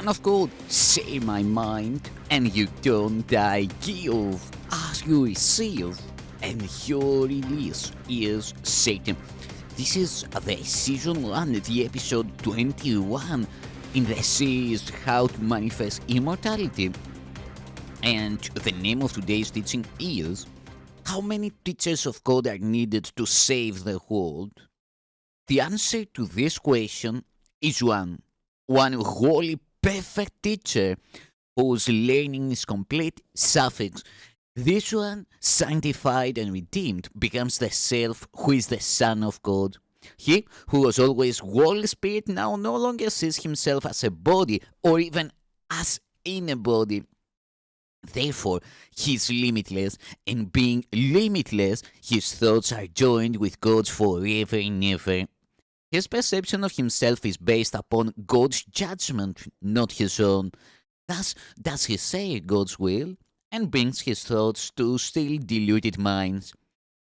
of God, say my mind, and you don't I give as you receive, and your release is Satan. This is the season 1, the episode 21 in the series How to Manifest Immortality. And the name of today's teaching is How many teachers of God are needed to save the world? The answer to this question is one. One wholly perfect teacher whose learning is complete, suffix. This one, sanctified and redeemed, becomes the self who is the Son of God. He who was always Holy Spirit now no longer sees himself as a body or even as in a body. Therefore, he is limitless, and being limitless, his thoughts are joined with God's forever and ever. His perception of himself is based upon God's judgment, not his own. Thus, does he say God's will and brings his thoughts to still deluded minds.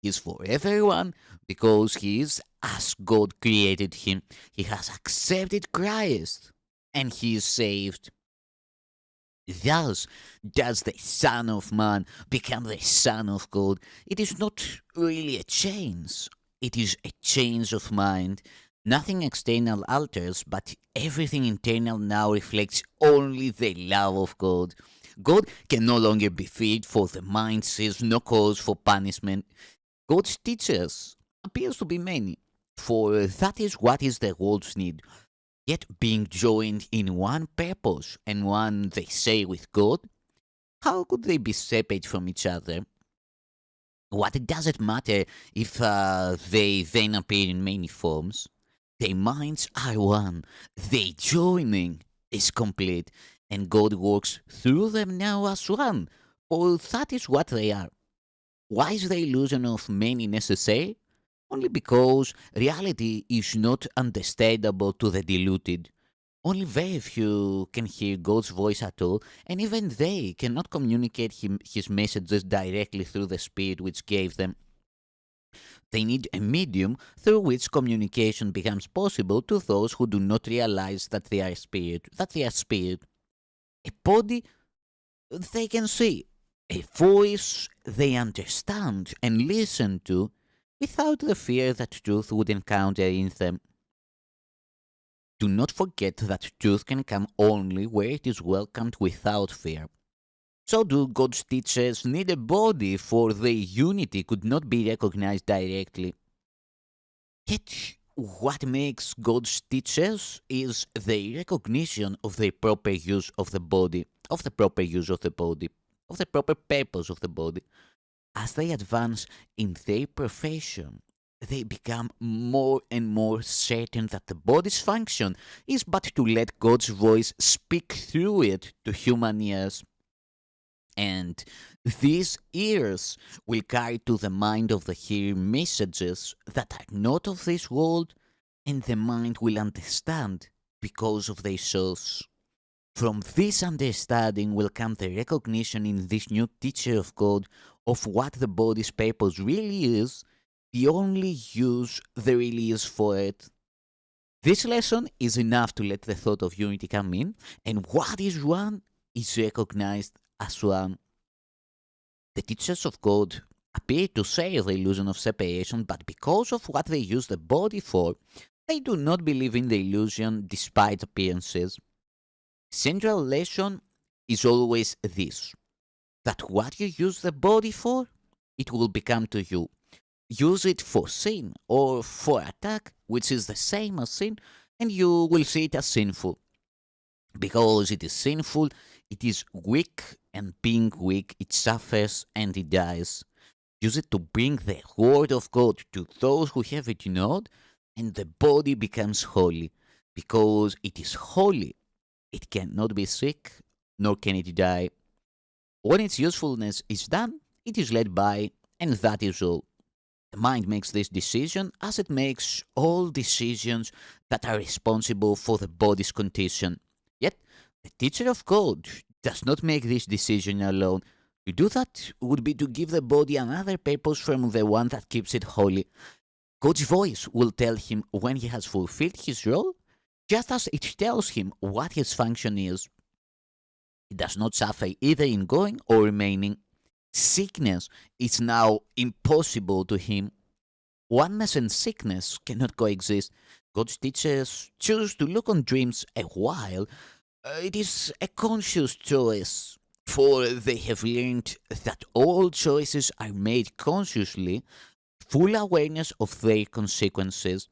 He is forever one because he is as God created him. He has accepted Christ and he is saved. Thus does the Son of Man become the Son of God. It is not really a change, it is a change of mind. Nothing external alters, but everything internal now reflects only the love of God. God can no longer be feared, for the mind sees no cause for punishment. God's teachers appears to be many, for that is what is the world's need. Yet being joined in one purpose and one, they say, with God, how could they be separate from each other? What does it matter if they then appear in many forms? Their minds are one, their joining is complete, and God works through them now as one, for that is what they are. Why is the illusion of many necessary? Only because reality is not understandable to the deluded. Only very few can hear God's voice at all, and even they cannot communicate his messages directly through the Spirit which gave them. They need a medium through which communication becomes possible to those who do not realize that they are spirit. A body they can see, a voice they understand and listen to without the fear that truth would encounter in them. Do not forget that truth can come only where it is welcomed without fear. So do God's teachers need a body, for their unity could not be recognized directly. Yet, what makes God's teachers is the recognition of the proper use of the body, of the proper use of the body, of the proper purpose of the body. As they advance in their profession, they become more and more certain that the body's function is but to let God's voice speak through it to human ears. And these ears will carry to the mind of the hearer messages that are not of this world, and the mind will understand because of their source. From this understanding will come the recognition in this new teacher of God of what the body's purpose really is, the only use there really is for it. This lesson is enough to let the thought of unity come in, and what is one is recognized as one. The teachers of God appear to share the illusion of separation, but because of what they use the body for, they do not believe in the illusion despite appearances. Central lesson is always this, that what you use the body for, it will become to you. Use it for sin or for attack, which is the same as sin, and you will see it as sinful. Because it is sinful, it is weak, and being weak, it suffers and it dies. Use it to bring the word of God to those who have it not, and the body becomes holy. Because it is holy, it cannot be sick, nor can it die. When its usefulness is done, it is let by, and that is all. The mind makes this decision as it makes all decisions that are responsible for the body's condition. Yet, the teacher of God does not make this decision alone. To do that would be to give the body another purpose from the one that keeps it holy. God's voice will tell him when he has fulfilled his role, Just as it tells him what his function is, it does not suffer either in going or remaining. Sickness is now impossible to him. Oneness and sickness cannot coexist. God's teachers choose to look on dreams a while. It is a conscious choice, for they have learned that all choices are made consciously, full awareness of their consequences.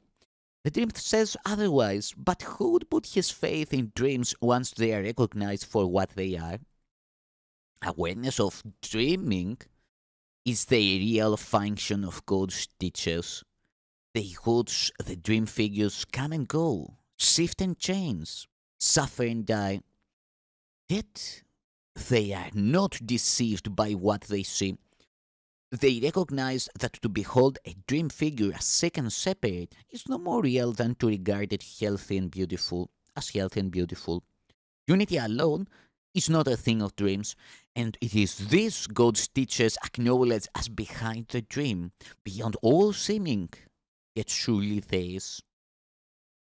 The dream says otherwise, but who would put his faith in dreams once they are recognized for what they are? Awareness of dreaming is the real function of God's teachers. They watch the dream figures come and go, shift and change, suffer and die. Yet they are not deceived by what they see. They recognize that to behold a dream figure as sick and separate is no more real than to regard it healthy and beautiful as healthy and beautiful. Unity alone is not a thing of dreams, and it is this God's teachers acknowledge as behind the dream, beyond all seeming, yet surely theirs.